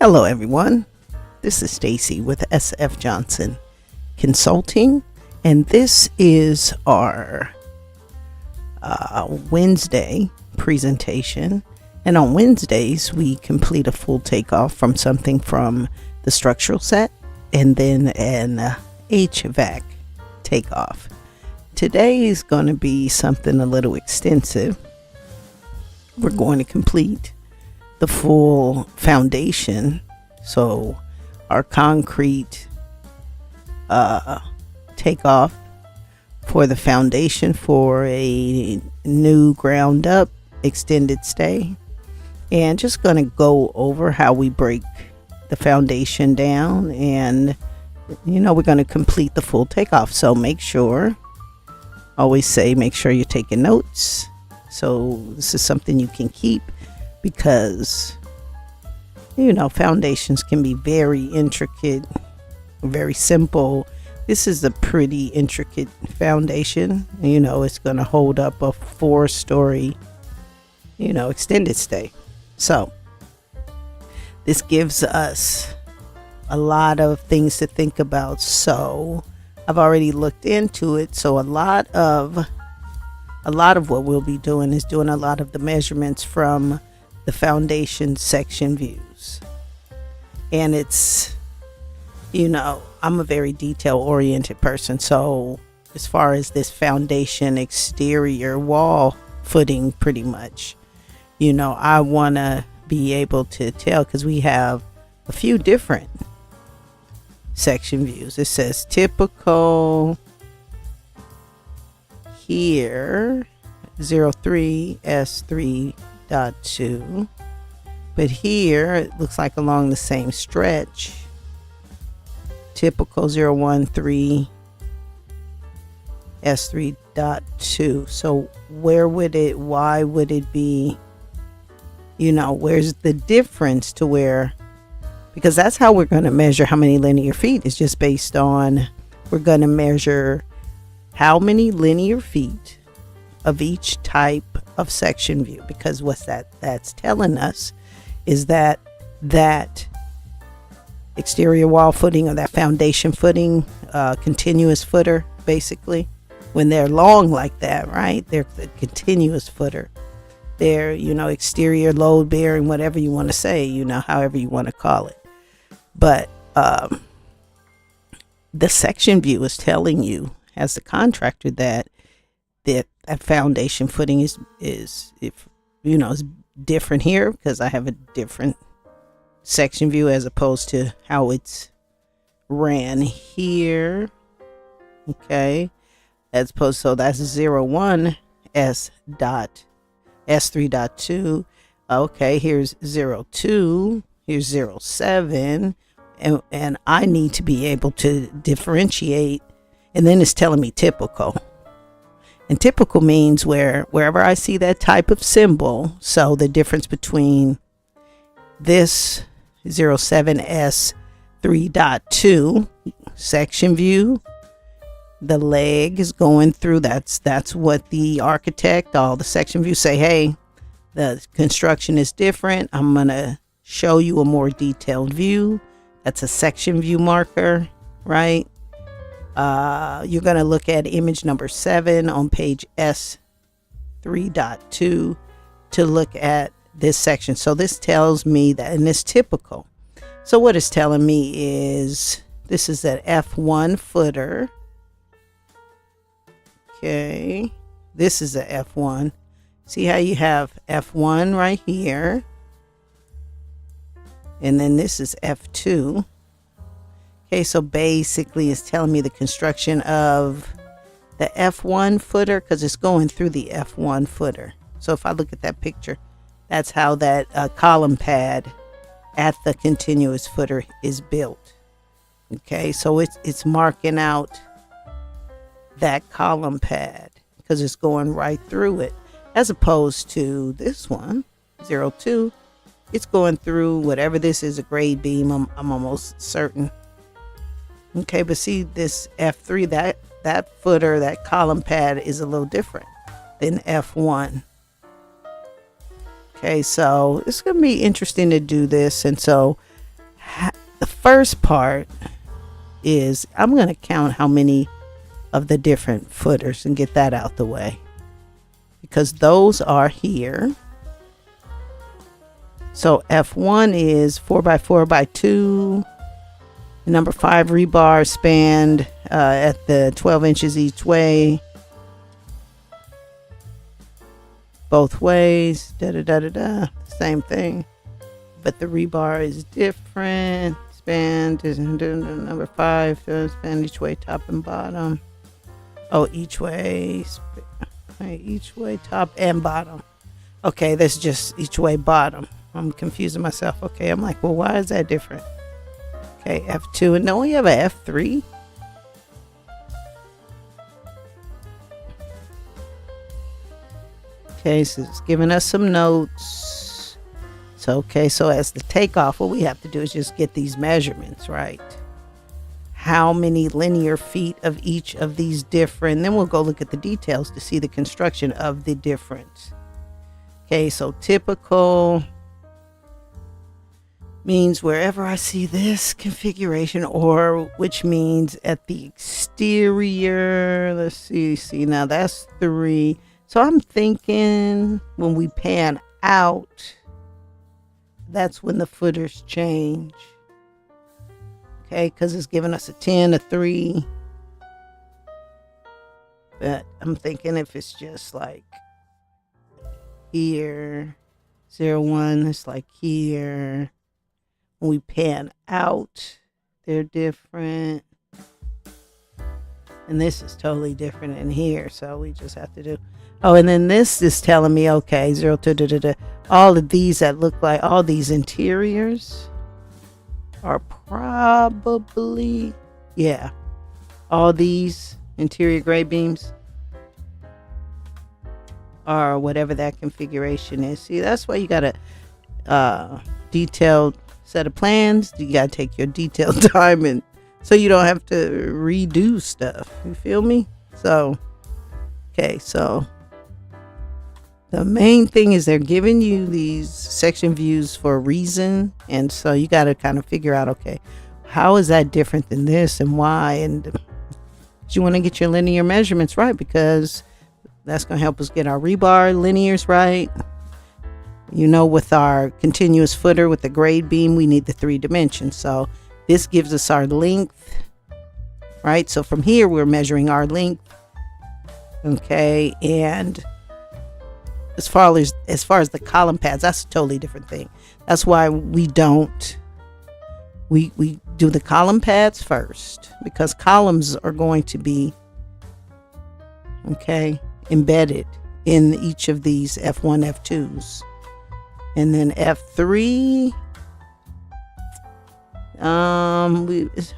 Hello everyone, this is Stacy with SF Johnson Consulting, and this is our Wednesday presentation. And on Wednesdays we complete a full takeoff from something from the structural set and then an HVAC takeoff. Today is going to be something a little extensive. We're going to complete the full foundation, so our concrete takeoff for the foundation for a new ground up extended stay, and just going to go over how we break the foundation down, and we're going to complete the full takeoff. So make sure you're taking notes, so this is something you can keep, because foundations can be very intricate, very simple. This is a pretty intricate foundation. It's going to hold up a 4-story extended stay. So this gives us a lot of things to think about. So I've already looked into it. So a lot of what we'll be doing is doing a lot of the measurements from the foundation section views. And it's, I'm a very detail oriented person. So as far as this foundation exterior wall footing, pretty much, I want to be able to tell, because we have a few different section views. It says typical here 03 S3.2, but here it looks like along the same stretch, typical 013 S3.2. So why would it be, where's the difference to where, because that's how we're going to measure how many linear feet, is just based on, we're going to measure how many linear feet of each type of section view, because what's that's telling us is that exterior wall footing, or that foundation footing, continuous footer, basically, when they're long like that, right, they're the continuous footer. They're exterior load bearing, whatever you want to say, however you want to call it. But the section view is telling you, as the contractor, that foundation footing is different here, because I have a different section view as opposed to how it's ran here. Okay, as opposed, so that's 01 S3.2. Okay, here's 02, here's 07, and I need to be able to differentiate. And then it's telling me typical. And typical means wherever I see that type of symbol, so the difference between this 07S3.2 section view, the leg is going through, that's what the architect, all the section views say, hey, the construction is different. I'm going to show you a more detailed view. That's a section view marker, right? You're going to look at image number 7 on page S3.2 to look at this section. So this tells me that, and this typical. So what it's telling me is this is an F1 footer. Okay, this is a F1. See how you have F1 right here, and then this is F2. Okay, so basically it's telling me the construction of the F1 footer, because it's going through the F1 footer. So if I look at that picture, that's how that column pad at the continuous footer is built. Okay, so it's marking out that column pad because it's going right through it, as opposed to this one, 02. It's going through whatever this is, a grade beam, I'm almost certain. Okay, but see this F3, that footer, that column pad is a little different than F1. Okay, so it's going to be interesting to do this. And so first part is I'm going to count how many of the different footers and get that out the way, because those are here. So F1 is 4x4x2. Number 5 rebar spanned at the 12 inches each way. Both ways. Same thing. But the rebar is different. Spanned is number 5. Span each way, top and bottom. Oh, each way. Each way, top and bottom. Okay, that's just each way, bottom. I'm confusing myself. Okay, I'm like, well, why is that different? Okay, F2, and then we have a F3. Okay, so it's giving us some notes. So, okay, so as the takeoff, what we have to do is just get these measurements, right? How many linear feet of each of these different, then we'll go look at the details to see the construction of the different. Okay, so typical means wherever I see this configuration, or which means at the exterior. Let's see, now that's 3. So I'm thinking when we pan out, that's when the footers change. Okay, because it's giving us a 10, a 3. But I'm thinking if it's just like here, 0, 1, it's like here. When we pan out, they're different. And this is totally different in here. So we just have to do. Oh, and then this is telling me, okay, 0, 2, all of these that look like all these interiors are probably, yeah, all these interior grade beams are whatever that configuration is. See, that's why you got a detailed set of plans. You got to take your detailed time, and so you don't have to redo stuff. You feel me? So, okay, so the main thing is they're giving you these section views for a reason, and so you got to kind of figure out, okay, how is that different than this and why? And you want to get your linear measurements right, because that's going to help us get our rebar linears right. You know, with our continuous footer with the grade beam, we need the 3 dimensions. So this gives us our length, right? So from here, we're measuring our length. Okay, and as far as the column pads, that's a totally different thing. That's why we don't, we do the column pads first, because columns are going to be, okay, embedded in each of these F1, F2s. And then F3,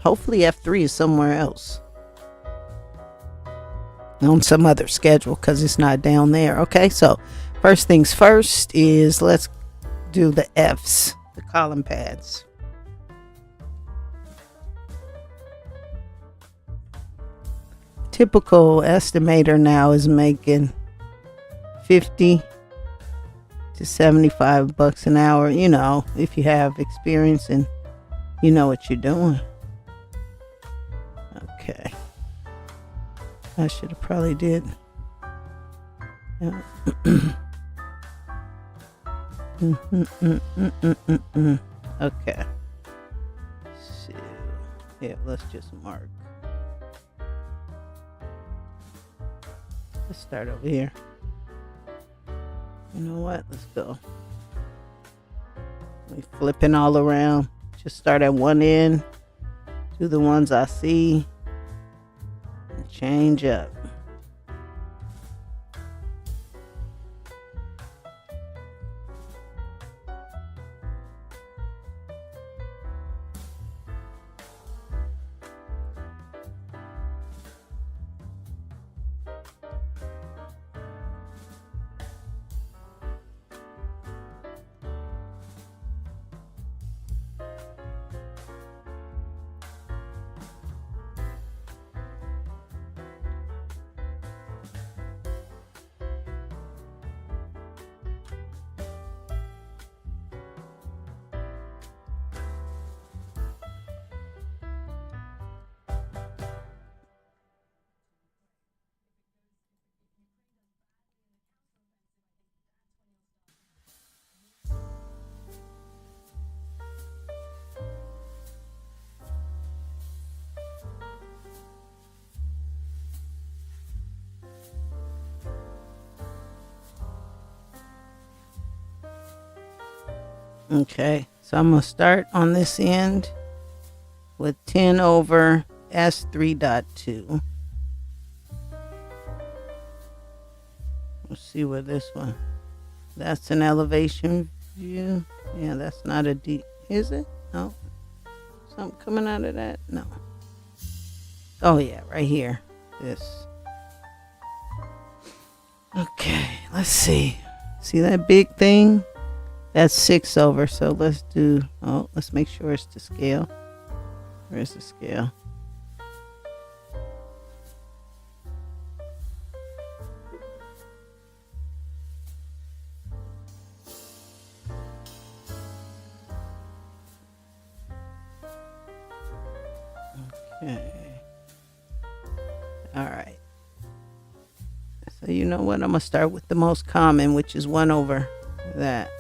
hopefully F3 is somewhere else on some other schedule, because it's not down there. Okay, so first things first is let's do the F's, the column pads. Typical estimator now is making 50 to $75 an hour, you know, if you have experience and you know what you're doing. Okay, I should have probably did. Yeah. Okay, so yeah, let's just mark. Let's start over here. You know what? Let's go. We flipping all around. Just start at one end. Do the ones I see. And change up. Okay, so I'm going to start on this end with 10 over S3.2. Let's see where this one. That's an elevation view. Yeah, that's not a D. Is it? No. Something coming out of that? No. Oh, yeah, right here. This. Okay, let's see. See that big thing? That's 6 over. So let's do, let's make sure it's to scale. Where's the scale? Okay. All right. So you know what? I'm going to start with the most common, which is 1 over that.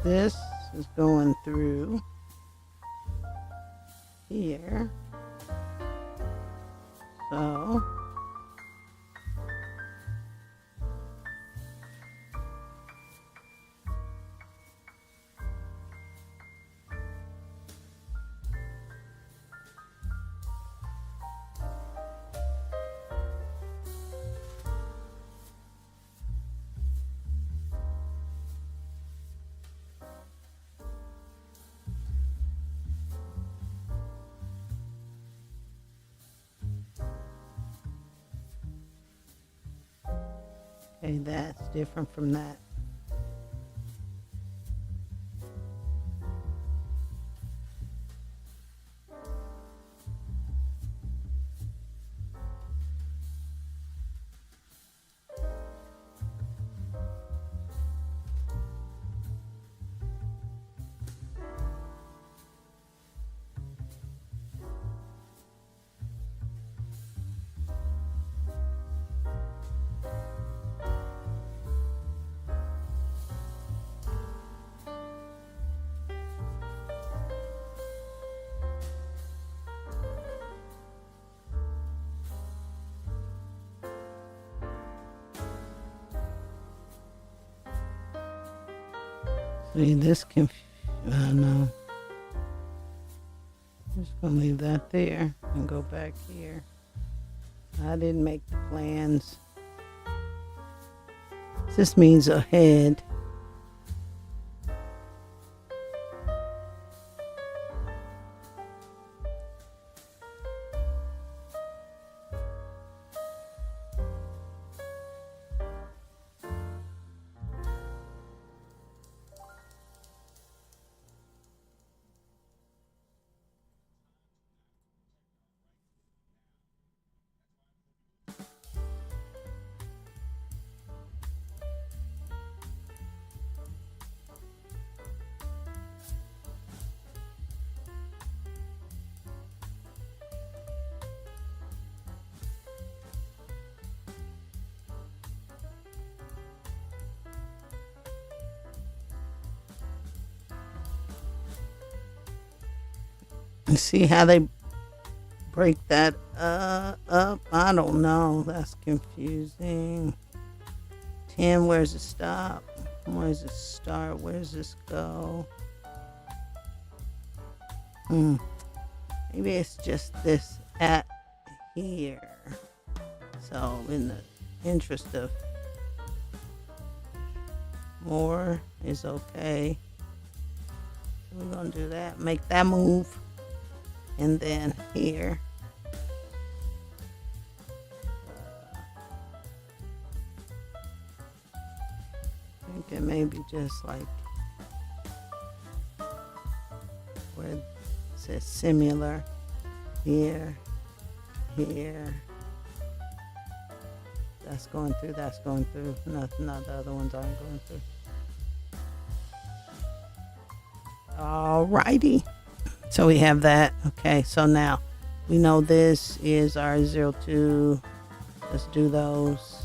This is going through here. So okay, that's different from that. See, this can, no. I'm just gonna leave that there and go back here. I didn't make the plans. This means ahead. See how they break that up? I don't know. That's confusing. 10, where's it stop? Where's it start? Where's this go? Maybe it's just this at here. So in the interest of more is okay, we're gonna do that, make that move, and then here I think it may be just like where it says similar here. That's going through, nothing, not the other ones aren't going through. Alrighty, so we have that. Okay, so now we know this is our 02. Let's do those.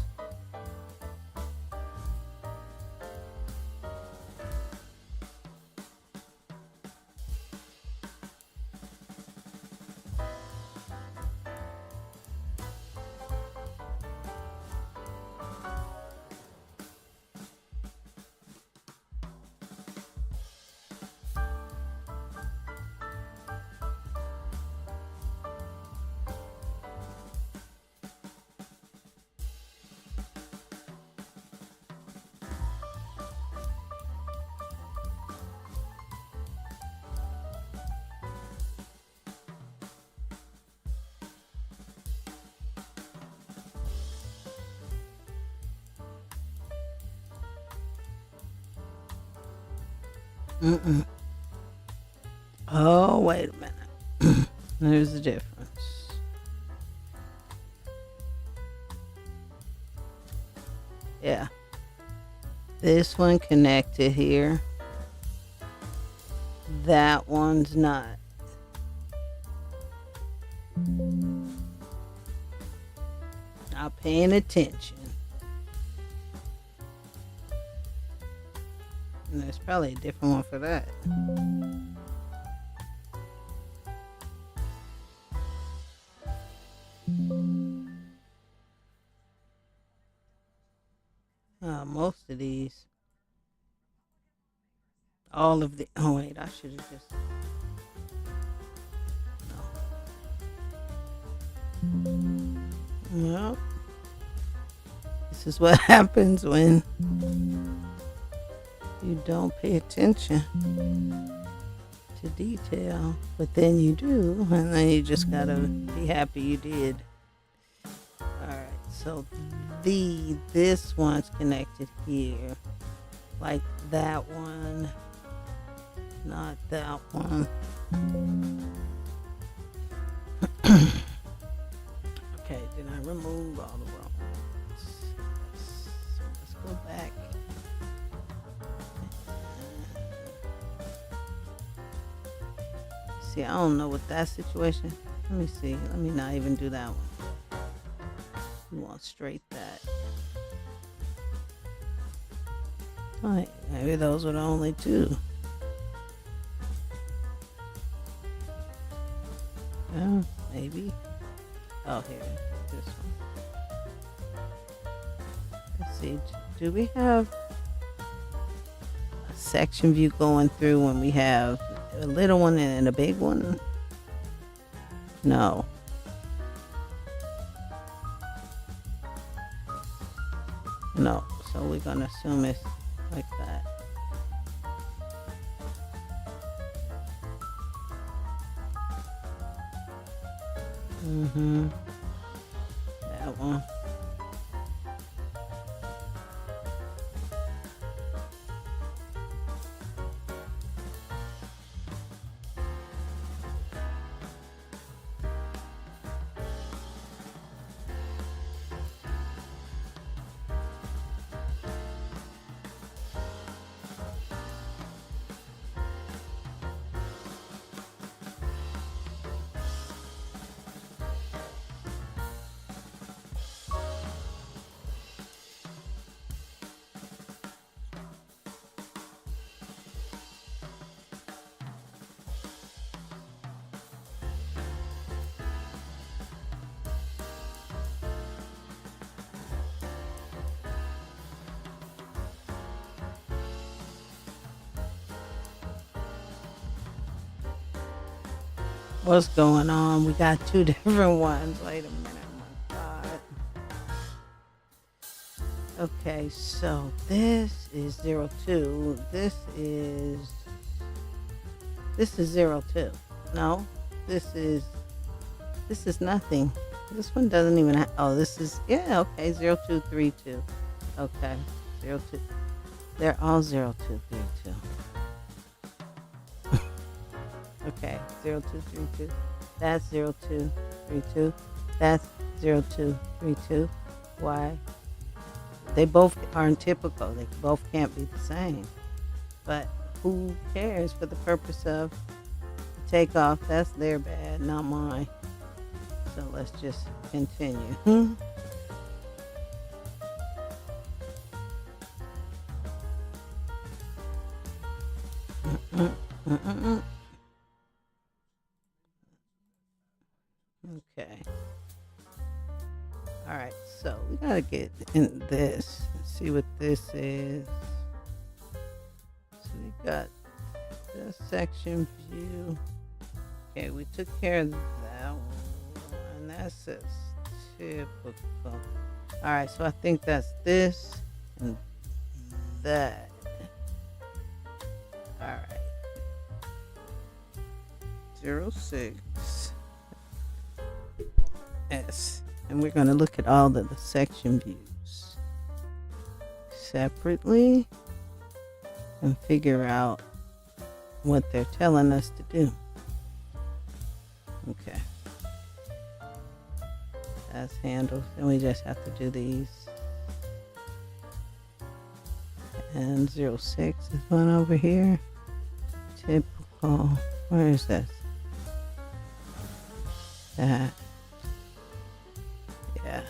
Oh, wait a minute. There's the difference. Yeah. This one connected here. That one's not. Not paying attention. And there's probably a different one for that. Most of these, all of the, oh wait, I should have just, no. Well, this is what happens when you don't pay attention to detail, but then you do, and then you just gotta be happy you did. Alright, so this one's connected here, like that one, not that one. Okay, did I remove all the wrong ones? So let's go back. See, I don't know what that situation. Let me see. Let me not even do that one. We want straight that. Right, maybe those were the only two. Yeah, maybe. Oh, here, this one. Let's see. Do we have a section view going through when we have a little one and a big one? No. No, so we're gonna assume it's like that. That one. What's going on? We got two different ones. Wait a minute. Oh my God. Okay, so this is 02. This is 02. No, this is nothing. This one doesn't even have, oh, this is, yeah, okay, 0232. Okay, 02. They're all 0232. Okay, 0232. That's 0232. That's 0232. Why? They both aren't typical. They both can't be the same. But who cares for the purpose of the takeoff? That's their bad, not mine. So let's just continue. Okay. All right. So we gotta get in this and see what this is. So we got the section view. Okay, we took care of that one. That's just typical. All right. So I think that's this and that. All right. 06 S, and we're going to look at all of the section views separately and figure out what they're telling us to do. Okay, that's handled, and we just have to do these. And 06 is one over here. Typical. Where is this? That. Yeah.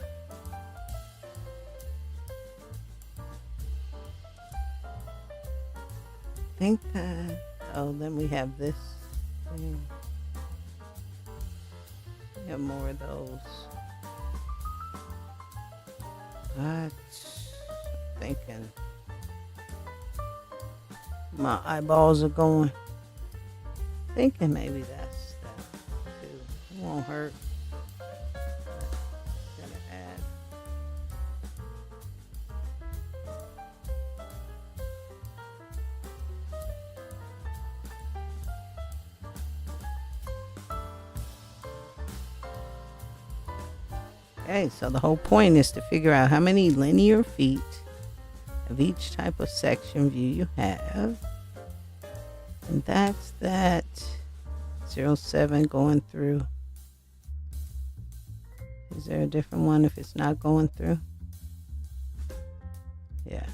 I think that. Oh, then we have this thing. We have more of those. What? Thinking. My eyeballs are going. Thinking maybe that's that too. It won't hurt. Gonna add. Okay, so the whole point is to figure out how many linear feet of each type of section view you have. And that's that 07 going through. Is there a different one if it's not going through? Yeah,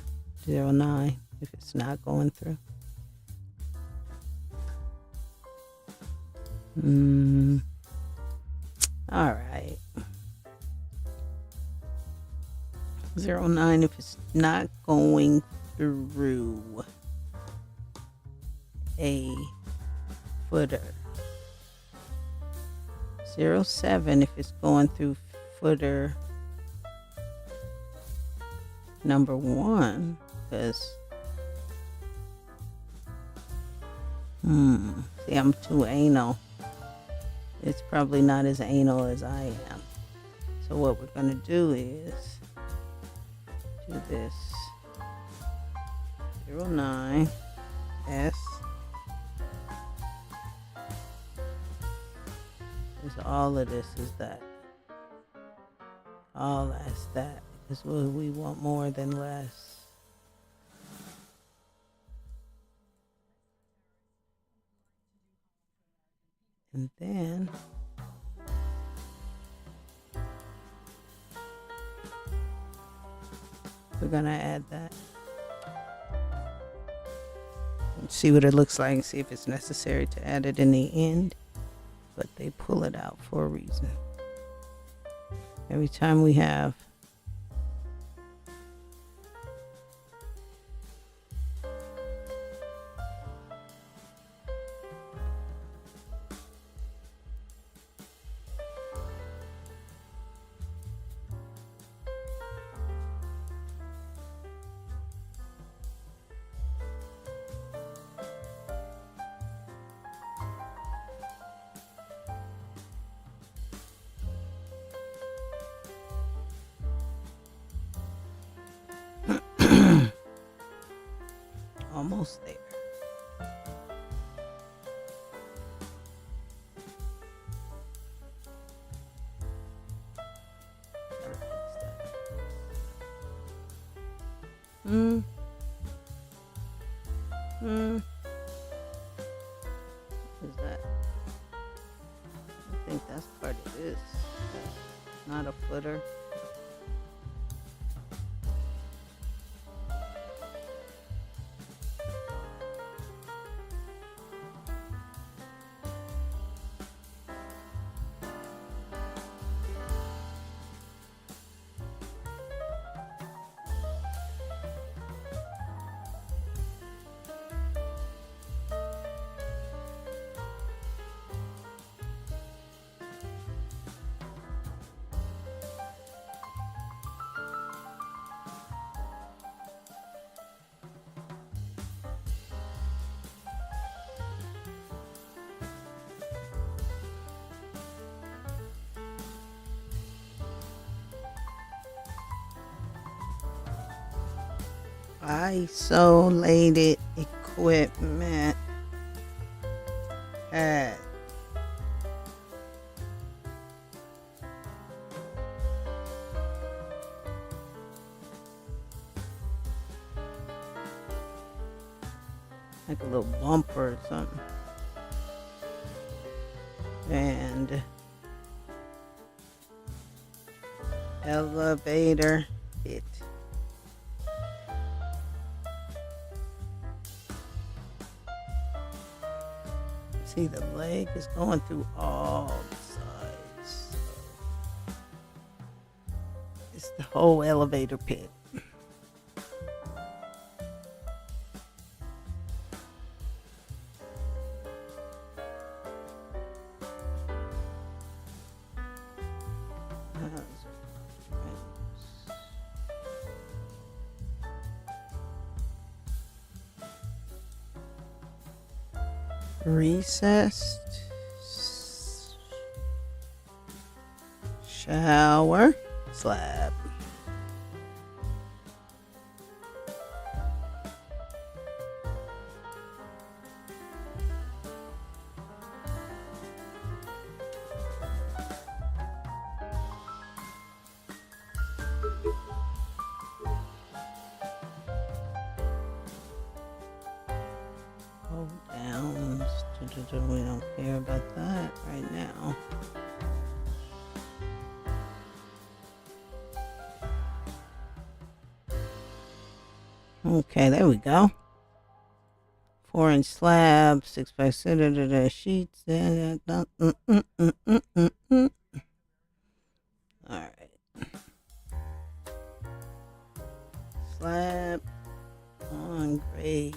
09 if it's not going through. All right. 09 if it's not going through a footer. 07 if it's going through footer number 1, because see, I'm too anal. It's probably not as anal as I am. So what we're going to do is do this 09 S. All of this is that. All that's that. Because we want more than less. And then we're going to add that. And see what it looks like and see if it's necessary to add it in the end. But they pull it out for a reason. Every time we have Almost there. What is that? I think that's part of this. Not a footer. Isolated equipment pad. Like a little bumper or something. And elevator bit. See, the leg is going through all the sides. So it's the whole elevator pit. Recessed shower slab. Hold down. We don't care about that right now. Okay, there we go. 4-inch slab, 6x6 sheets. All right. Slab on grade.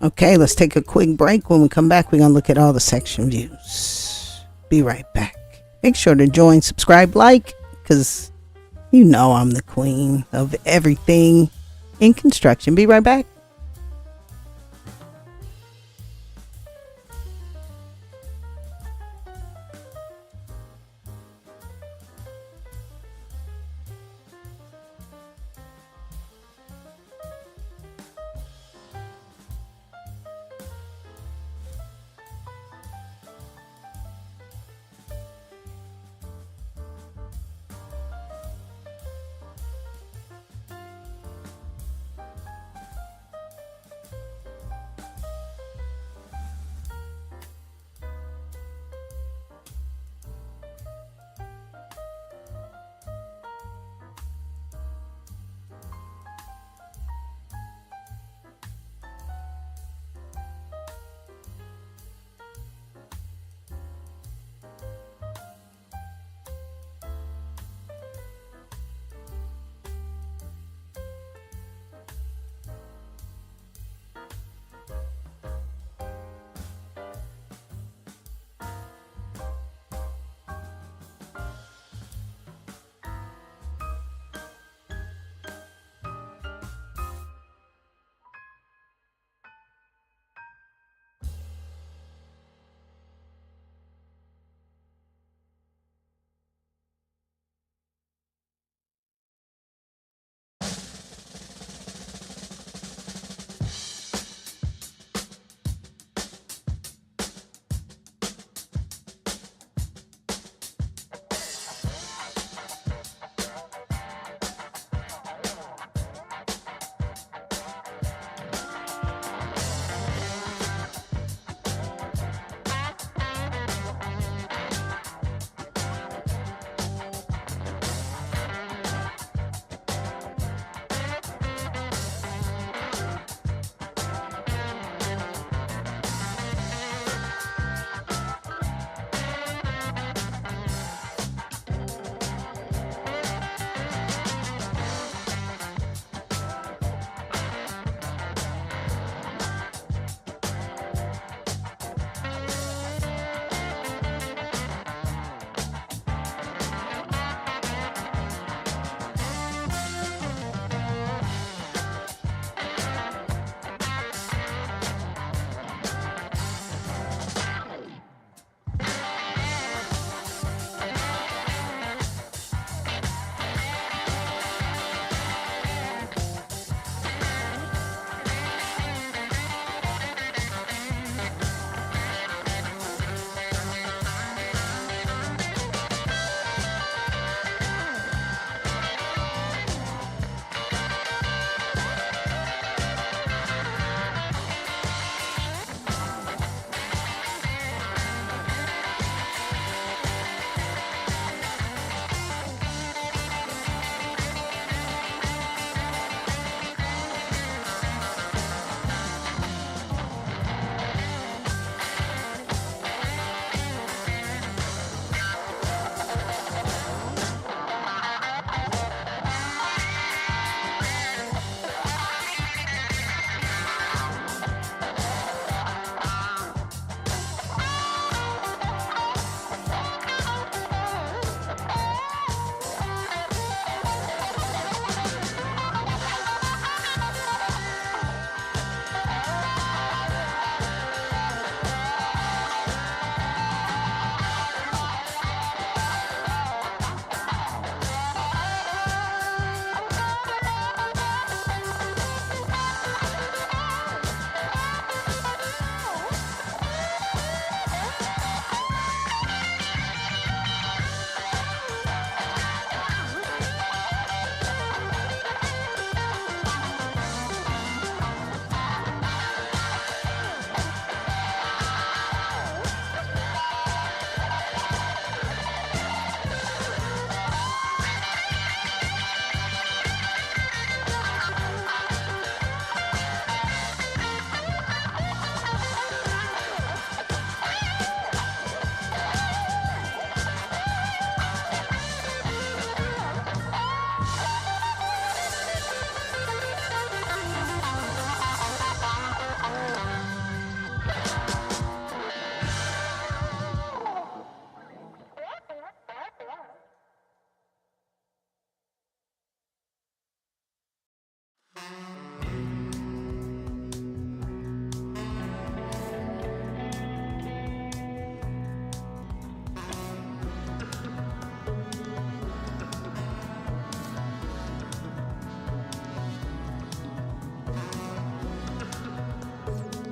Okay, let's take a quick break. When we come back, we're going to look at all the section views. Be right back. Make sure to join, subscribe, like, because you know I'm the queen of everything in construction. Be right back.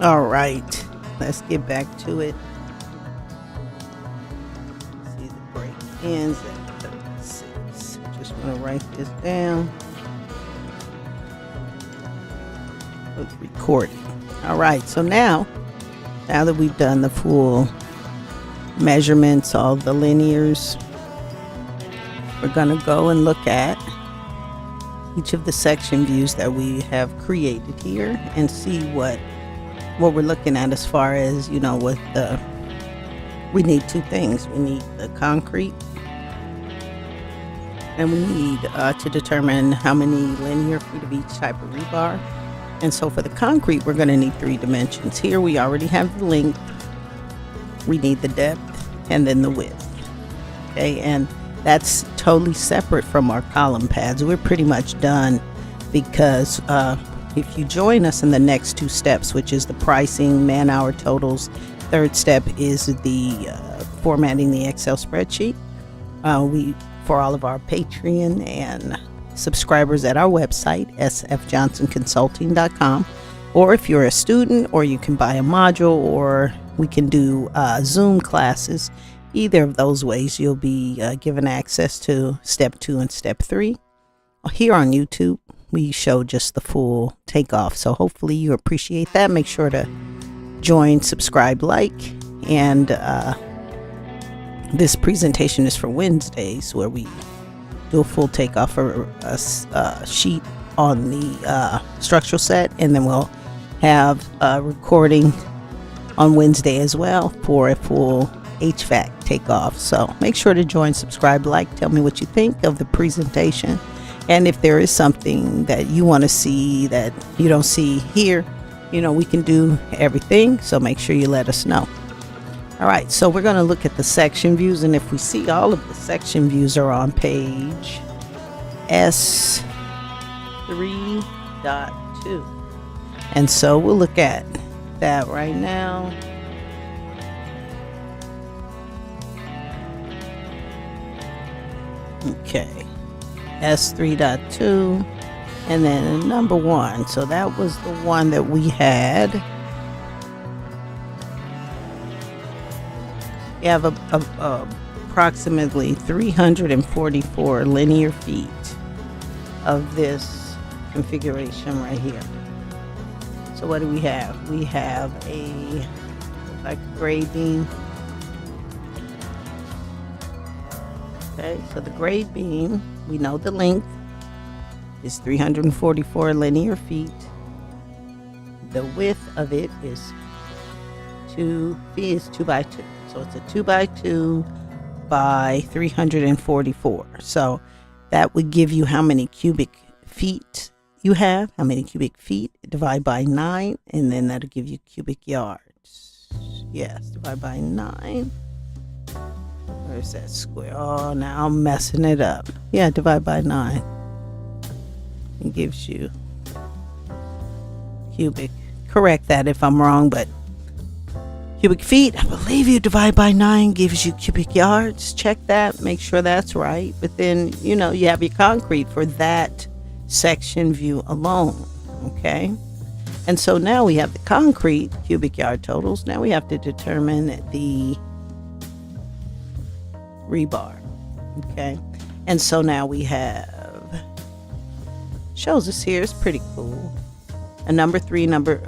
All right, let's get back to it. See the break ends at 36. Just want to write this down. With recording. All right, so now that we've done the full measurements, all the linears, we're going to go and look at each of the section views that we have created here and see what we're looking at as far as, you know, with the, we need two things. We need the concrete, and we need to determine how many linear feet of each type of rebar. And so for the concrete, we're going to need 3 dimensions. Here we already have the length, we need the depth, and then the width. Okay, and that's totally separate from our column pads. We're pretty much done, because if you join us in the next 2 steps, which is the pricing, man-hour totals, 3rd step is the formatting the Excel spreadsheet. For all of our Patreon and subscribers at our website, sfjohnsonconsulting.com, or if you're a student, or you can buy a module, or we can do Zoom classes. Either of those ways, you'll be given access to step 2 and step 3. Here on YouTube, we show just the full takeoff, so hopefully you appreciate that. Make sure to join, subscribe, like, and this presentation is for Wednesdays, where we do a full takeoff for a sheet on the structural set, and then we'll have a recording on Wednesday as well for a full HVAC takeoff. So make sure to join, subscribe, like, tell me what you think of the presentation, and if there is something that you want to see that you don't see here, you know, we can do everything, so make sure you let us know. All right, so we're going to look at the section views, and if we see, all of the section views are on page S3.2. And so we'll look at that right now. Okay, S3.2, and then number 1. So that was the one that we had. We have approximately 344 linear feet of this configuration right here. So what do we have? We have a grade beam. Okay, so the grade beam, we know the length is 344 linear feet. The width of it is 2 by 2. So it's a 2 by 2 by 344. So that would give you how many cubic feet you have, how many cubic feet, divide by 9, and then that'll give you cubic yards. Yes, divide by 9. Where's that square? Oh, now I'm messing it up. Yeah, divide by 9. It gives you cubic. Correct that if I'm wrong, but cubic feet, I believe you divide by 9 gives you cubic yards. Check that, make sure that's right. But then, you know, you have your concrete for that section view alone. Okay, and so now we have the concrete cubic yard totals. Now we have to determine the rebar. Okay, and so now we have, shows us here, it's pretty cool. A number 3, number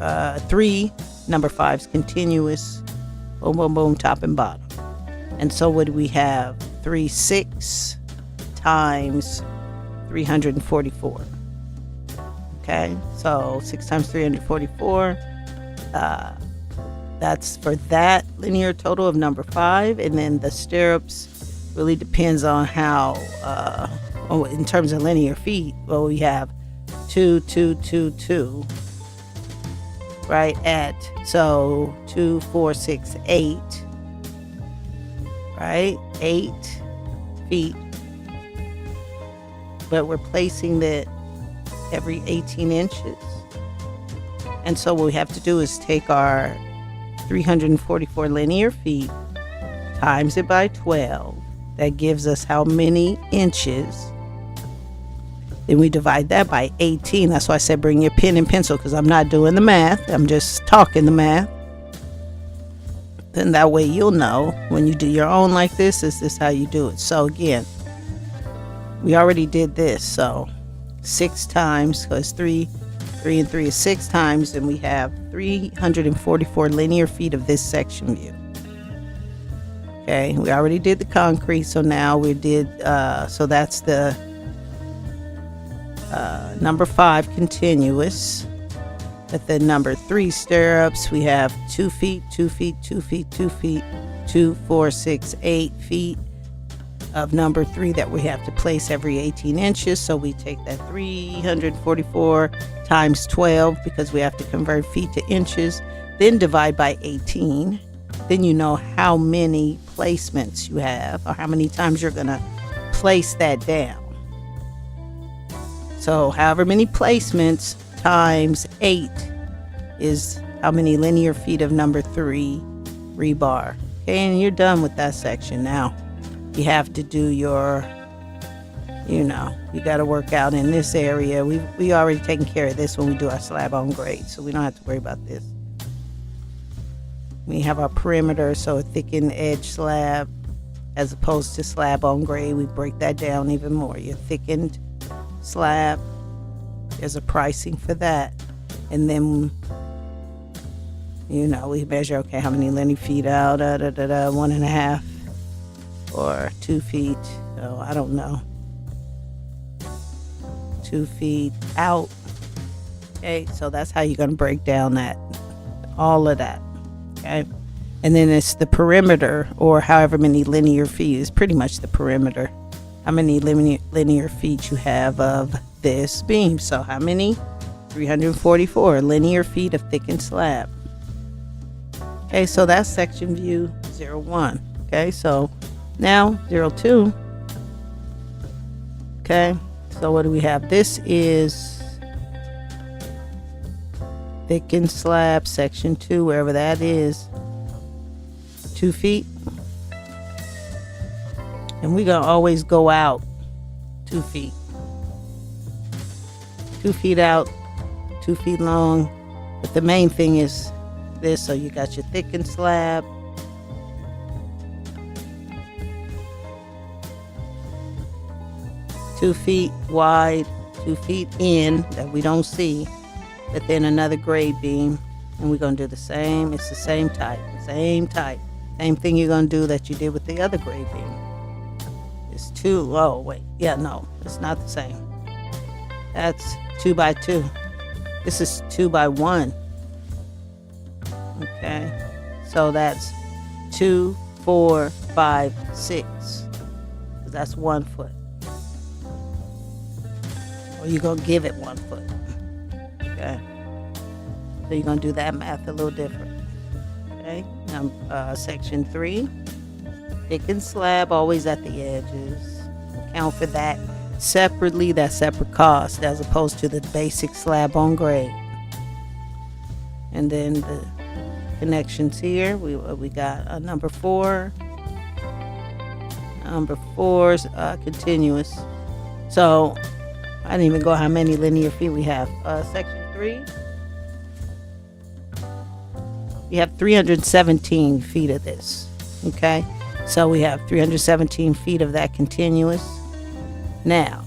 5's continuous, boom boom boom, top and bottom. And so what do we have? 36 times 344. Okay, so 6 times 344, that's for that linear total of number 5. And then the stirrups really depends on how in terms of linear feet. Well, we have 2 2 2 2, right, at, so 2 4 6 8, right, 8 feet, but we're placing that every 18 inches. And so what we have to do is take our 344 linear feet, times it by 12. That gives us how many inches Then we divide that by 18. That's why I said bring your pen and pencil, because I'm not doing the math. I'm just talking the math. Then that way you'll know when you do your own like this, is this how you do it. So again, we already did this. So 6 times, because 3 and 3 is 6 times, and we have 344 linear feet of this section view. Okay, we already did the concrete, so now we did, so that's the number 5 continuous. At the number 3 stirrups, we have 2 feet, 2 feet, 2 feet, 2 feet, 2, 4, 6, 8 feet of number 3 that we have to place every 18 inches. So we take that 344 times 12, because we have to convert feet to inches, then divide by 18. Then you know how many placements you have, or how many times you're gonna place that down. So however many placements times 8 is how many linear feet of number 3 rebar. Okay, and you're done with that section. Now you have to do your, you got to work out in this area. We already taken care of this when we do our slab on grade, so we don't have to worry about this. We have our perimeter, so a thickened edge slab as opposed to slab on grade. We break that down even more. Your thickened slab, there's a pricing for that. And then we measure, okay, how many linear feet out, 1.5 or 2 feet, oh, I don't know, 2 feet out. Okay, so that's how you're going to break down all of that. Okay, and then it's the perimeter, or however many linear feet is pretty much the perimeter. How many linear feet you have of this beam. So how many? 344 linear feet of thickened slab. Okay, so that's section view 01. Okay, so now 02. Okay, so what do we have? This is thickened slab section 2, wherever that is, 2 feet. And we're going to always go out 2 feet. 2 feet out, 2 feet long. But the main thing is this. So you got your thickened slab. Two feet wide, 2 feet in that we don't see. But then another grade beam. And we're going to do the same. It's the same type. Same type. Same thing you're going to do that you did with the other grade beam. It's 2. Oh, wait. Yeah, no. It's not the same. That's 2 by 2. This is 2 by 1. Okay. So that's 2, 4, 5, 6. Because that's 1 foot. Or you're going to give it 1 foot. Okay. So you're going to do that math a little different. Okay. Now, section 3. Thickened slab always at the edges. Account for that separately. That's separate cost as opposed to the basic slab on grade. And then the connections here. We got number 4. Number 4 is continuous. So I didn't even go how many linear feet we have. Section 3. You have 317 feet of this. Okay. So we have 317 feet of that continuous. Now,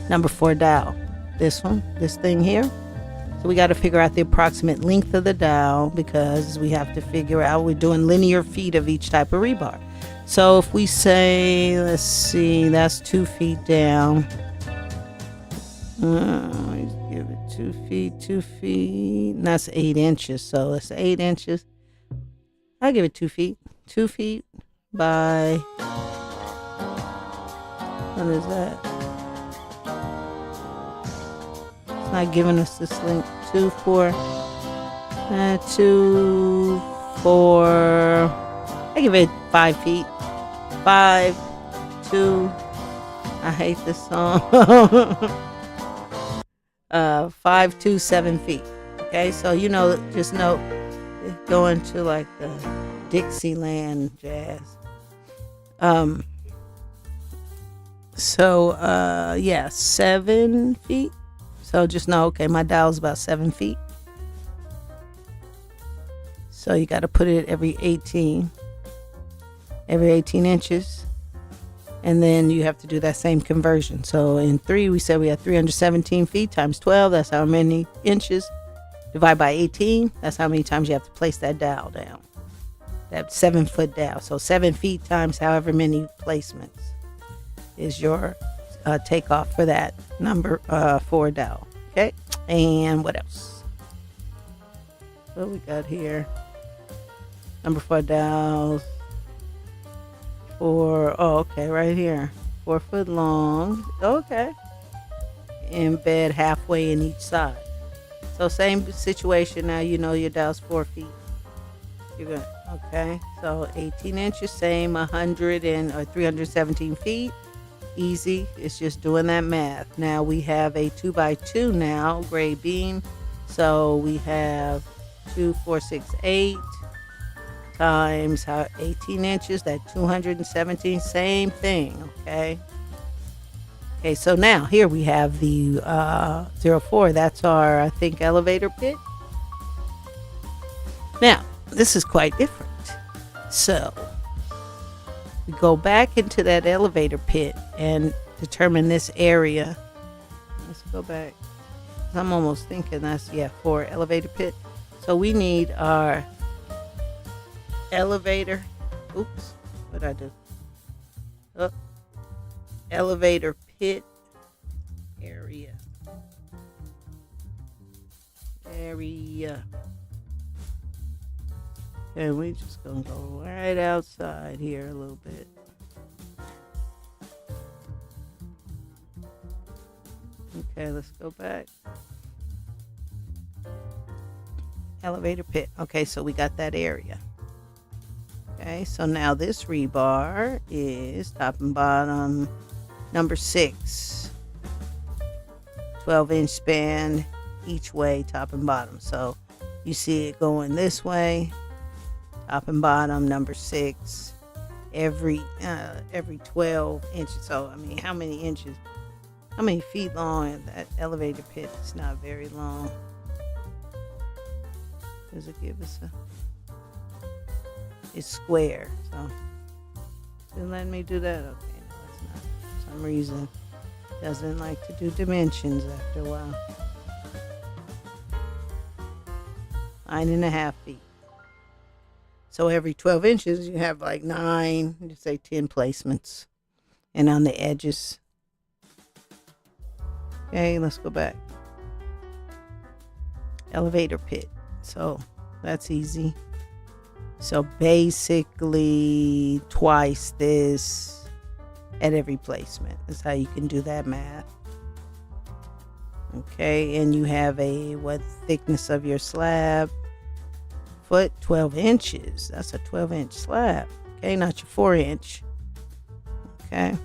number 4 dowel. This one, this thing here. So we got to figure out the approximate length of the dowel because we have to figure out we're doing linear feet of each type of rebar. So if we say, let's see, that's 2 feet down. Let's give it 2 feet, 2 feet. And that's 8 inches. So it's 8 inches. I'll give it 2 feet. 2 feet by, what is that? It's not giving us this length. 2, 4, 2, 4. I give it 5 feet. 5, 2. I hate this song. 5, 2, 7 feet. Okay, so just know, going to like the Dixieland jazz. So yeah, 7 feet. So just know, okay, my dowel is about 7 feet. So you got to put it every 18 inches. And then you have to do that same conversion. So in 3, we said we had 317 feet times 12. That's how many inches. Divide by 18. That's how many times you have to place that dowel down. That 7-foot dowel. So 7 feet times however many placements is your takeoff for that number 4 dowel. Okay. And what else? What we got here? Number 4 dowels. Okay, right here. 4 foot long. Okay. Embed halfway in each side. So same situation now, you know your dowel's 4 feet. You're going to, okay. So 18 inches, same 317 feet. Easy. It's just doing that math. Now we have a 2x2 now, grade beam. So we have 2, 4, 6, 8 times 18 inches, that 217, same thing, okay? Okay, so now here we have the 04. That's our, I think, elevator pit. Now, this is quite different. So, we go back into that elevator pit and determine this area. Let's go back. I'm almost thinking that's, yeah, 4 elevator pit. So we need our elevator. Oops, what did I do? Oh, elevator pit area. And we just gonna go right outside here a little bit. Okay, let's go back. Elevator pit. Okay, so we got that area. Okay, so now this rebar is top and bottom number 6. 12-inch span each way, top and bottom. So you see it going this way, top and bottom number 6, every 12 inches. So I mean, how many feet long is that elevator pit? It's not very long. Does it give us a? It's square, so didn't let me do that. Okay, no, it's not. For some reason, doesn't like to do dimensions after a while. 9.5 feet. So every 12 inches, you have like 9, just say 10 placements, and on the edges. Okay, let's go back. Elevator pit. So that's easy. So basically twice this at every placement is how you can do that math. Okay, and you have what thickness of your slab? Foot, 12 inches. That's a 12-inch slab. Okay, not your 4-inch. Okay.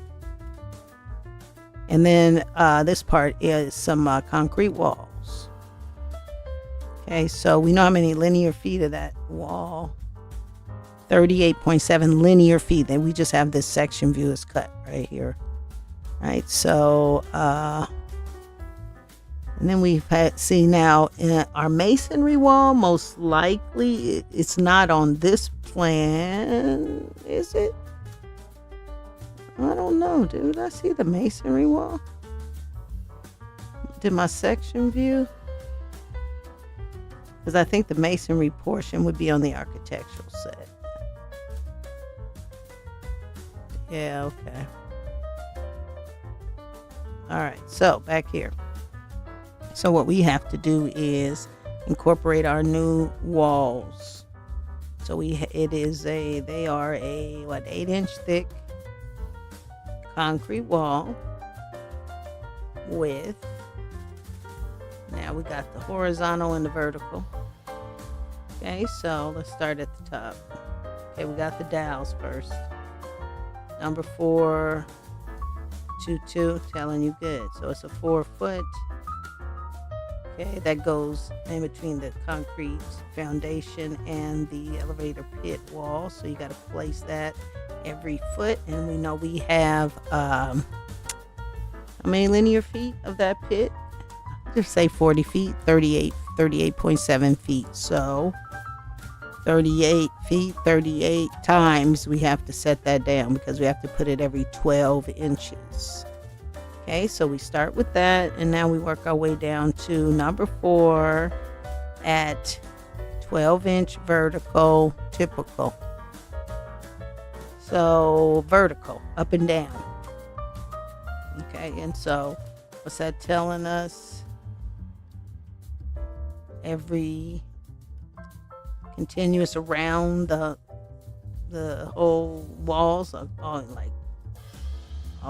And then this part is some concrete walls. Okay, so we know how many linear feet of that wall. 38.7 linear feet. Then we just have this section view is cut right here. Right, so and then we've see now in our masonry wall, most likely it's not on this plan, is it? I don't know, dude. I see the masonry wall. Did my section view? Because I think the masonry portion would be on the architectural set. Yeah, okay. All right, so back here. So what we have to do is incorporate our new walls. So they are a 8-inch thick concrete wall with, now we got the horizontal and the vertical. Okay, so let's start at the top. Okay, we got the dowels first. Number 422, telling you good. So it's a 4 foot. Okay, that goes in between the concrete foundation and the elevator pit wall. So you got to place that every foot. And we know we have how many linear feet of that pit? Just say 40 feet, 38.7 feet. So 38 feet, 38 times we have to set that down because we have to put it every 12 inches. Okay, so we start with that, and now we work our way down to number 4 at 12-inch vertical typical. So vertical, up and down. Okay, and so what's that telling us? Every continuous around the whole walls, all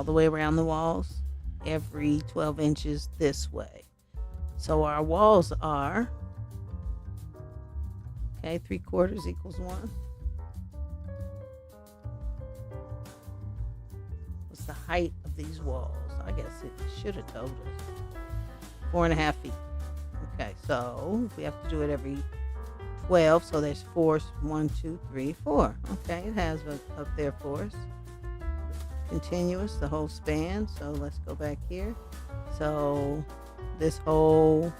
the way around the walls, every 12 inches this way. So our walls are, okay, 3/4 equals 1. What's the height of these walls? I guess it should have told us. 4.5 feet. Okay, so we have to do it every 12, so there's 4, 1, 2, 3, 4. Okay, it has up there for us. Continuous, the whole span. So let's go back here. So this whole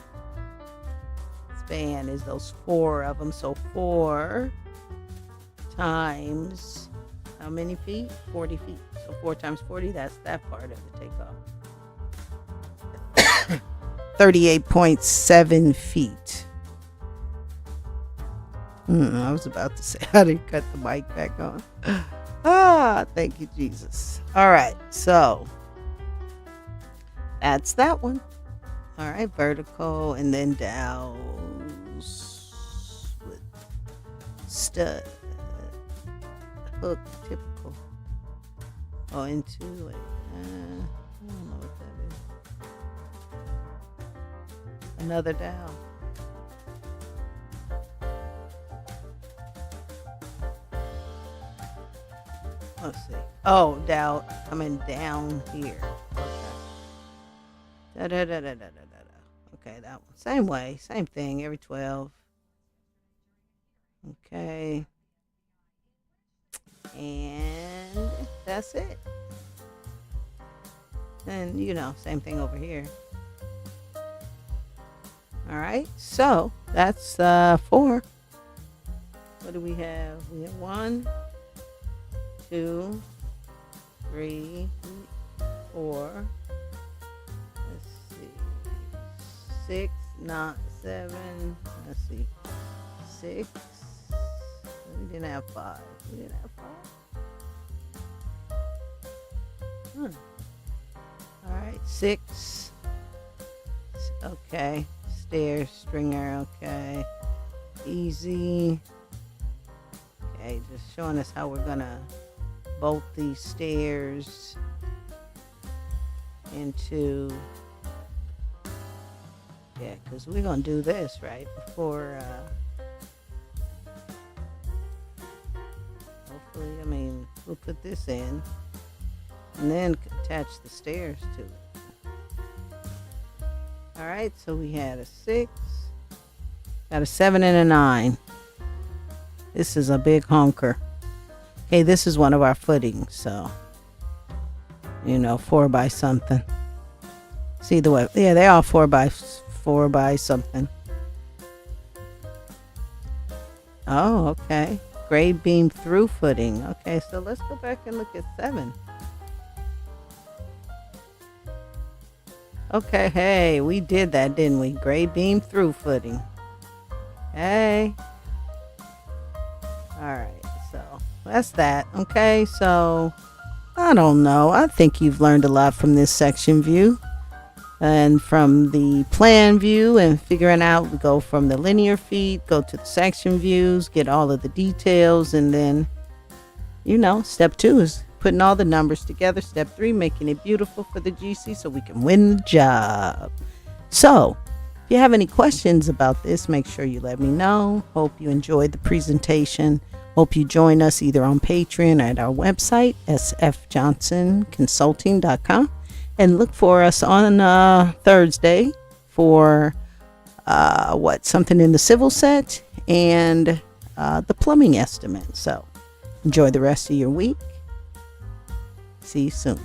span is those 4 of them. So 4 times how many feet? 40 feet. So 4 times 40, that's that part of the takeoff. 38.7 feet. I was about to say I didn't cut the mic back on. Thank you, Jesus. All right, so that's that one. All right, vertical, and then down with stud, hook, typical. Oh, into it. I don't know what that is. Another down. Let's see. Oh, down, coming down here. Okay. Okay, that one. Same way, same thing, every 12. Okay. And that's it. And, same thing over here. All right, so that's 4. What do we have? We have 1, 2, 3, 4. Let's see. 6, not 7. Let's see. 6. We didn't have 5. All right, 6. Okay. Stair, stringer. Okay. Easy. Okay, just showing us how we're gonna bolt these stairs into, because we're gonna do this right before hopefully, we'll put this in and then attach the stairs to it. All right, so we had a 6, got a 7 and a 9. This is a big honker. Okay, this is one of our footings, so 4 by something. See the way? Yeah, they're all 4 by something. Oh, okay. Grade beam through footing. Okay, so let's go back and look at 7. Okay, hey, we did that, didn't we? Grade beam through footing. Hey. All right, so that's that. Okay, so I don't know. I think you've learned a lot from this section view and from the plan view and figuring out, we go from the linear feet, go to the section views, get all of the details, and then, step 2 is putting all the numbers together. Step 3, making it beautiful for the GC so we can win the job. So if you have any questions about this, make sure you let me know. Hope you enjoyed the presentation. Hope you join us either on Patreon or at our website, sfjohnsonconsulting.com. And look for us on Thursday for something in the civil set and the plumbing estimate. So enjoy the rest of your week. See you soon.